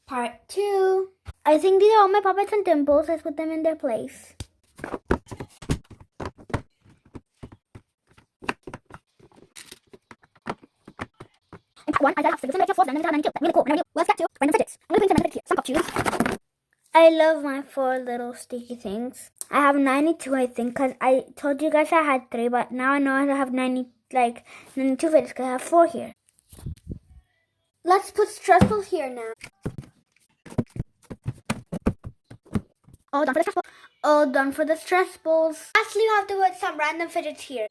Part 2. I think these are all my puppets and dimples. Let's put them in their place. In part 1, I got off the fours and then I killed. Really cool. Well, step 2, random fidgets. I'm going to put random fidgets here. Some pop I love my 4 little sticky things. I have 92, I think, because I told you guys I had 3, but now I know I have 92 fidgets because I have 4 here. Let's put stress balls here now. All done for the stress balls. All done for the stress balls. Lastly, you have to put some random fidgets here.